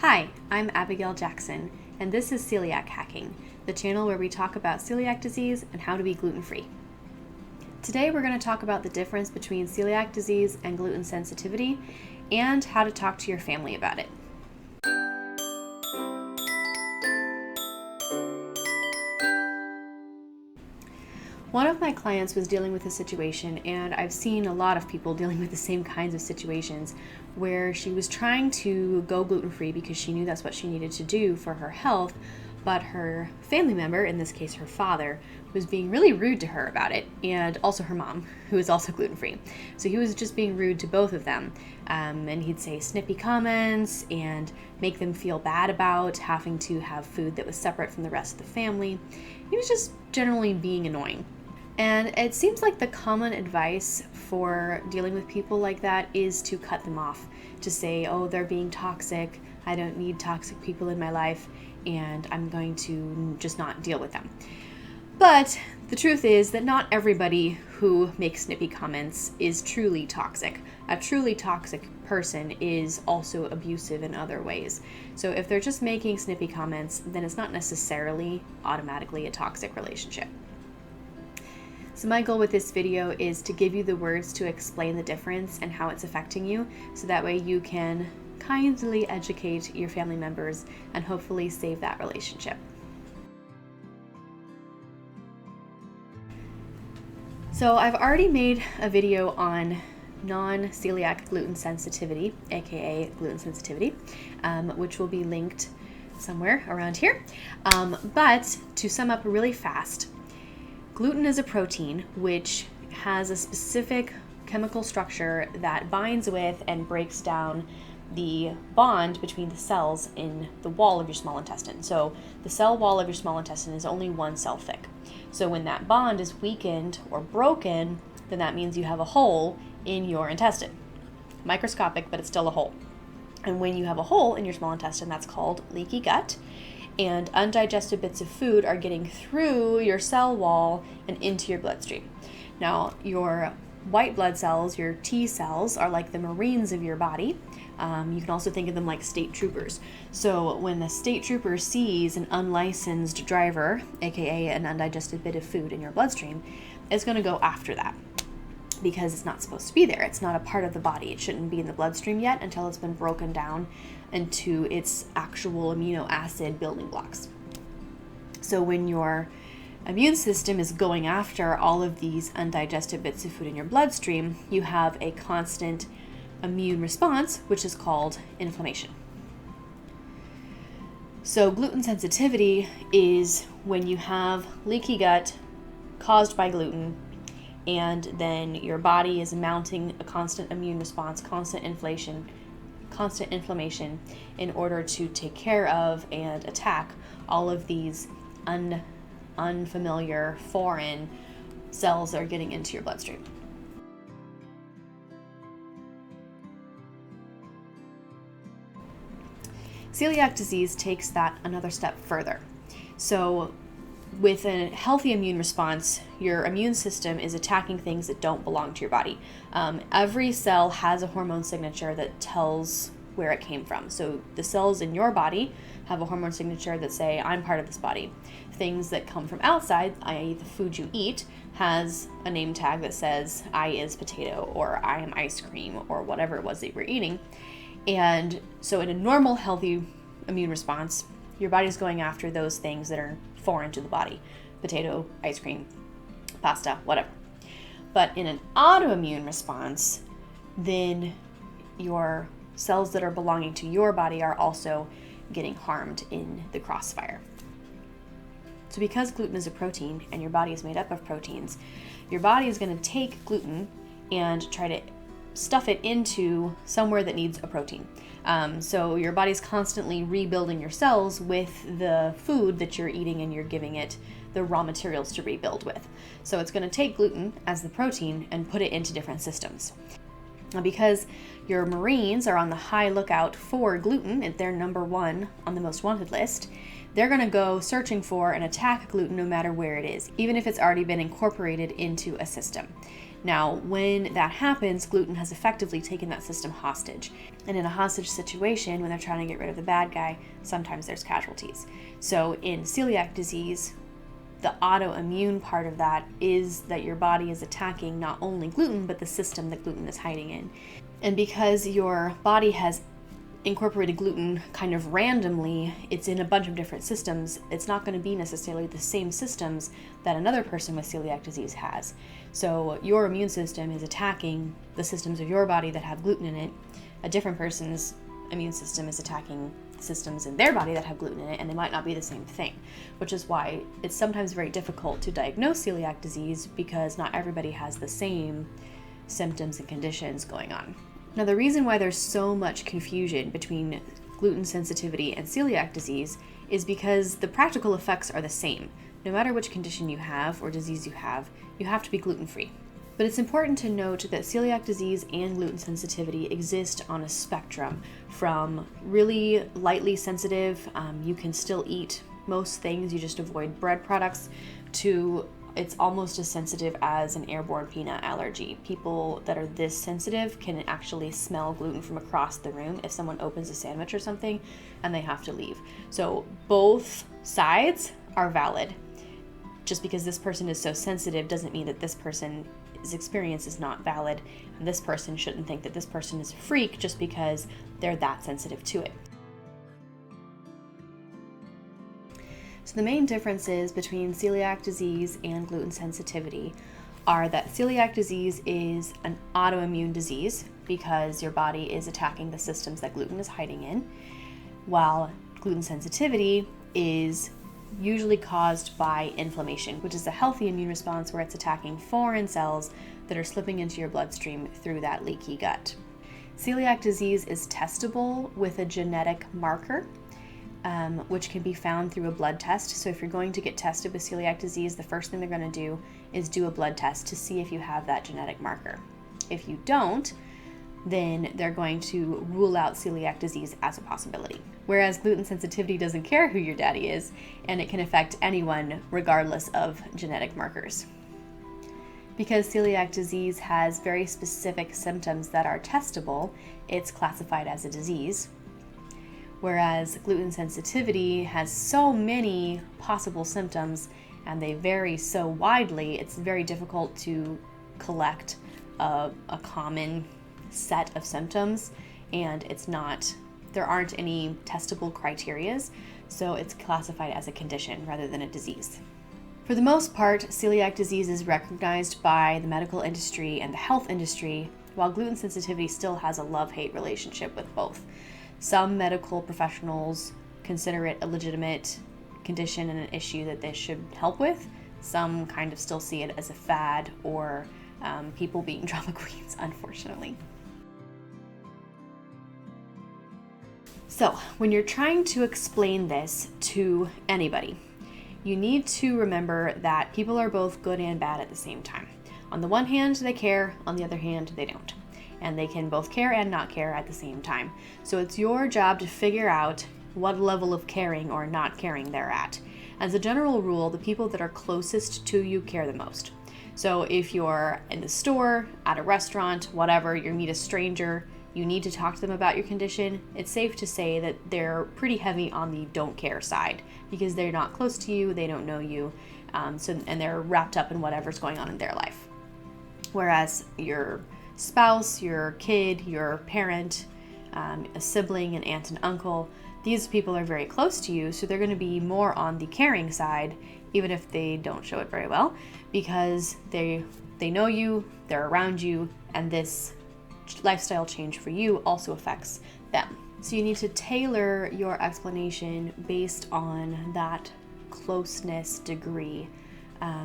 Hi, I'm Abigail Jackson, and this is Celiac Hacking, the channel where we talk about celiac disease and how to be gluten-free. Today we're going to talk about the difference between celiac disease and gluten sensitivity and how to talk to your family about it. One of my clients was dealing with a situation, and I've seen a lot of people dealing with the same kinds of situations, where she was trying to go gluten-free because she knew that's what she needed to do for her health, but her family member, in this case her father, was being really rude to her about it, and also her mom, who is also gluten-free. So he was just being rude to both of them, and he'd say snippy comments and make them feel bad about having to have food that was separate from the rest of the family. He was just generally being annoying. And it seems like the common advice for dealing with people like that is to cut them off, to say, oh, they're being toxic, I don't need toxic people in my life, and I'm going to just not deal with them. But the truth is that not everybody who makes snippy comments is truly toxic. A truly toxic person is also abusive in other ways. So if they're just making snippy comments, then it's not necessarily automatically a toxic relationship. So my goal with this video is to give you the words to explain the difference and how it's affecting you, so that way you can kindly educate your family members and hopefully save that relationship. So I've already made a video on non-celiac gluten sensitivity, aka gluten sensitivity, which will be linked somewhere around here. But to sum up really fast, gluten is a protein which has a specific chemical structure that binds with and breaks down the bond between the cells in the wall of your small intestine. So the cell wall of your small intestine is only one cell thick. So when that bond is weakened or broken, then that means you have a hole in your intestine. Microscopic, but it's still a hole. And when you have a hole in your small intestine, that's called leaky gut. And undigested bits of food are getting through your cell wall and into your bloodstream. Now, your white blood cells, your T cells, are like the Marines of your body. You can also think of them like state troopers. So when the state trooper sees an unlicensed driver, aka an undigested bit of food in your bloodstream, it's going to go after that, because it's not supposed to be there. It's not a part of the body. It shouldn't be in the bloodstream yet until it's been broken down into its actual amino acid building blocks. So when your immune system is going after all of these undigested bits of food in your bloodstream, you have a constant immune response, which is called inflammation. So gluten sensitivity is when you have leaky gut caused by gluten, and then your body is mounting a constant immune response, constant inflammation in order to take care of and attack all of these unfamiliar, foreign cells that are getting into your bloodstream. Celiac disease takes that another step further. So with a healthy immune response, your immune system is attacking things that don't belong to your body. Every cell has a hormone signature that tells where it came from. So the cells in your body have a hormone signature that say, I'm part of this body. Things that come from outside, i.e. the food you eat, has a name tag that says, I is potato, or I am ice cream, or whatever it was that you were eating. And so in a normal, healthy immune response, your body's going after those things that are foreign to the body. Potato, ice cream, pasta, whatever. But in an autoimmune response, then your cells that are belonging to your body are also getting harmed in the crossfire. So because gluten is a protein and your body is made up of proteins, your body is going to take gluten and try to stuff it into somewhere that needs a protein. So your body's constantly rebuilding your cells with the food that you're eating, and you're giving it the raw materials to rebuild with. So it's going to take gluten as the protein and put it into different systems. Now, because your Marines are on the high lookout for gluten, and they're number one on the most wanted list, they're going to go searching for and attack gluten no matter where it is, even if it's already been incorporated into a system. Now, when that happens, gluten has effectively taken that system hostage. And in a hostage situation, when they're trying to get rid of the bad guy, sometimes there's casualties. So in celiac disease, the autoimmune part of that is that your body is attacking not only gluten, but the system that gluten is hiding in. And because your body has incorporated gluten kind of randomly, it's in a bunch of different systems. It's not going to be necessarily the same systems that another person with celiac disease has. So your immune system is attacking the systems of your body that have gluten in it. A different person's immune system is attacking systems in their body that have gluten in it, and they might not be the same thing, which is why it's sometimes very difficult to diagnose celiac disease, because not everybody has the same symptoms and conditions going on. Now, the reason why there's so much confusion between gluten sensitivity and celiac disease is because the practical effects are the same. No matter which condition you have or disease you have to be gluten-free. But it's important to note that celiac disease and gluten sensitivity exist on a spectrum, from really lightly sensitive, you can still eat most things, you just avoid bread products, to it's almost as sensitive as an airborne peanut allergy. People that are this sensitive can actually smell gluten from across the room if someone opens a sandwich or something and they have to leave. So both sides are valid. Just because this person is so sensitive doesn't mean that this person's experience is not valid, and this person shouldn't think that this person is a freak just because they're that sensitive to it. So the main differences between celiac disease and gluten sensitivity are that celiac disease is an autoimmune disease because your body is attacking the systems that gluten is hiding in, while gluten sensitivity is usually caused by inflammation, which is a healthy immune response where it's attacking foreign cells that are slipping into your bloodstream through that leaky gut. Celiac disease is testable with a genetic marker, which can be found through a blood test. So if you're going to get tested with celiac disease, the first thing they're going to do is do a blood test to see if you have that genetic marker. If you don't, then they're going to rule out celiac disease as a possibility. Whereas gluten sensitivity doesn't care who your daddy is, and it can affect anyone regardless of genetic markers. Because celiac disease has very specific symptoms that are testable, it's classified as a disease. Whereas gluten sensitivity has so many possible symptoms and they vary so widely, it's very difficult to collect a common set of symptoms, and there aren't any testable criterias, so it's classified as a condition rather than a disease. For the most part, celiac disease is recognized by the medical industry and the health industry, while gluten sensitivity still has a love-hate relationship with both. Some medical professionals consider it a legitimate condition and an issue that they should help with. Some kind of still see it as a fad or people being drama queens, unfortunately. So, when you're trying to explain this to anybody, you need to remember that people are both good and bad at the same time. On the one hand, they care, on the other hand, they don't. And they can both care and not care at the same time. So it's your job to figure out what level of caring or not caring they're at. As a general rule, the people that are closest to you care the most. So if you're in the store, at a restaurant, whatever, you meet a stranger, you need to talk to them about your condition, it's safe to say that they're pretty heavy on the don't care side because they're not close to you, they don't know you, and they're wrapped up in whatever's going on in their life. Whereas your spouse, your kid, your parent, a sibling, an aunt and uncle, these people are very close to you, so they're going to be more on the caring side, even if they don't show it very well, because they know you, they're around you, and this lifestyle change for you also affects them. So you need to tailor your explanation based on that closeness degree.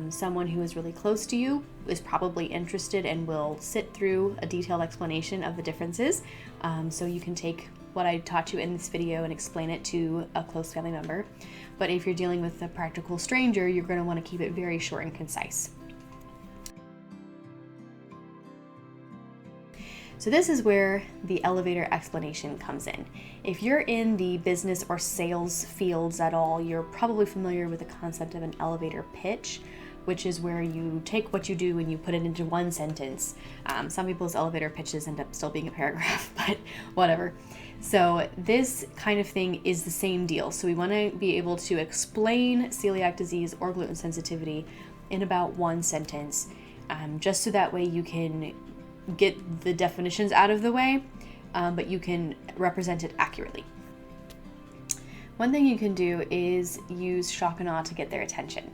Someone who is really close to you is probably interested and will sit through a detailed explanation of the differences. So you can take what I taught you in this video and explain it to a close family member. But if you're dealing with a practical stranger, you're going to want to keep it very short and concise. So this is where the elevator explanation comes in. If you're in the business or sales fields at all, you're probably familiar with the concept of an elevator pitch, which is where you take what you do and you put it into one sentence. Some people's elevator pitches end up still being a paragraph, but whatever. So this kind of thing is the same deal. So we want to be able to explain celiac disease or gluten sensitivity in about one sentence, just so that way you can get the definitions out of the way, but you can represent it accurately. One thing you can do is use shock and awe to get their attention.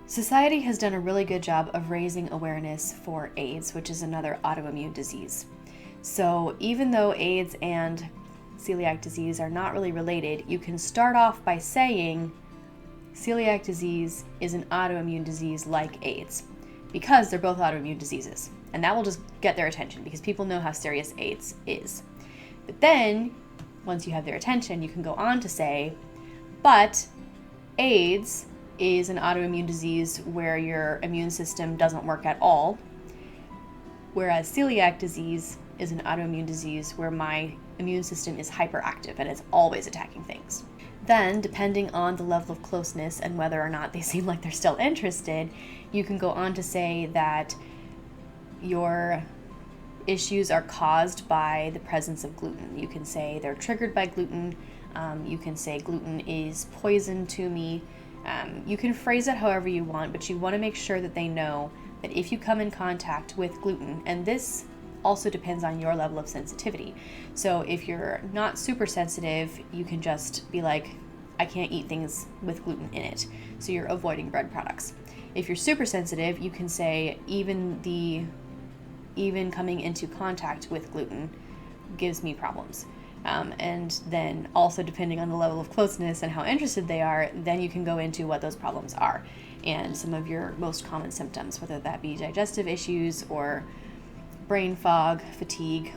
Society has done a really good job of raising awareness for AIDS, which is another autoimmune disease. So even though AIDS and celiac disease are not really related, you can start off by saying celiac disease is an autoimmune disease like AIDS, because they're both autoimmune diseases. And that will just get their attention because people know how serious AIDS is. But then, once you have their attention, you can go on to say, but AIDS is an autoimmune disease where your immune system doesn't work at all, whereas celiac disease is an autoimmune disease where my immune system is hyperactive and it's always attacking things. Then, depending on the level of closeness and whether or not they seem like they're still interested, you can go on to say that your issues are caused by the presence of gluten. You can say they're triggered by gluten. You can say gluten is poison to me. You can phrase it however you want, but you want to make sure that they know that if you come in contact with gluten, and this also depends on your level of sensitivity. So if you're not super sensitive, you can just be like, I can't eat things with gluten in it. So you're avoiding bread products. If you're super sensitive, you can say even coming into contact with gluten gives me problems. And then also depending on the level of closeness and how interested they are, then you can go into what those problems are and some of your most common symptoms, whether that be digestive issues or brain fog, fatigue,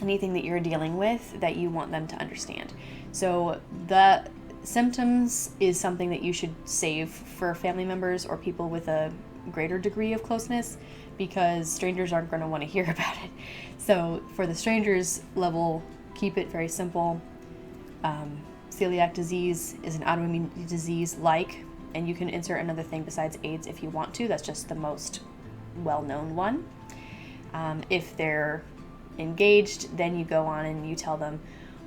anything that you're dealing with that you want them to understand. So the symptoms is something that you should save for family members or people with a greater degree of closeness, because strangers aren't going to want to hear about it. So for the strangers level, keep it very simple. Celiac disease is an autoimmune disease and you can insert another thing besides AIDS if you want to. That's just the most well-known one. If they're engaged, then you go on and you tell them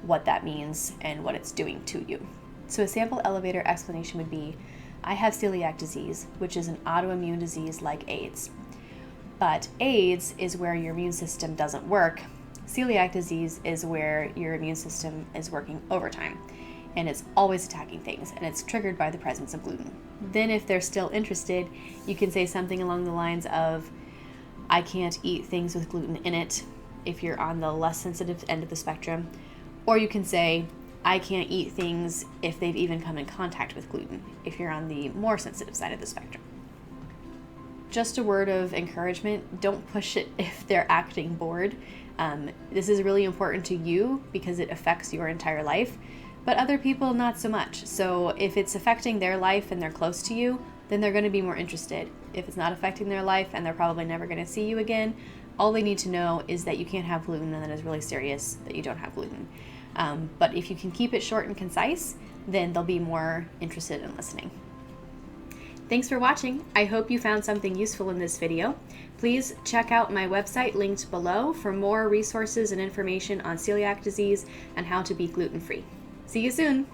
what that means and what it's doing to you. So a sample elevator explanation would be, I have celiac disease, which is an autoimmune disease like AIDS. But AIDS is where your immune system doesn't work. Celiac disease is where your immune system is working overtime, and it's always attacking things, and it's triggered by the presence of gluten. Then if they're still interested, you can say something along the lines of, I can't eat things with gluten in it, if you're on the less sensitive end of the spectrum. Or you can say, I can't eat things if they've even come in contact with gluten, if you're on the more sensitive side of the spectrum. Just a word of encouragement, don't push it if they're acting bored. This is really important to you because it affects your entire life, but other people not so much. So if it's affecting their life and they're close to you, then they're going to be more interested. If it's not affecting their life and they're probably never going to see you again, all they need to know is that you can't have gluten and that it's really serious that you don't have gluten. But if you can keep it short and concise, then they'll be more interested in listening. Thanks for watching. I hope you found something useful in this video. Please check out my website linked below for more resources and information on celiac disease and how to be gluten-free. See you soon!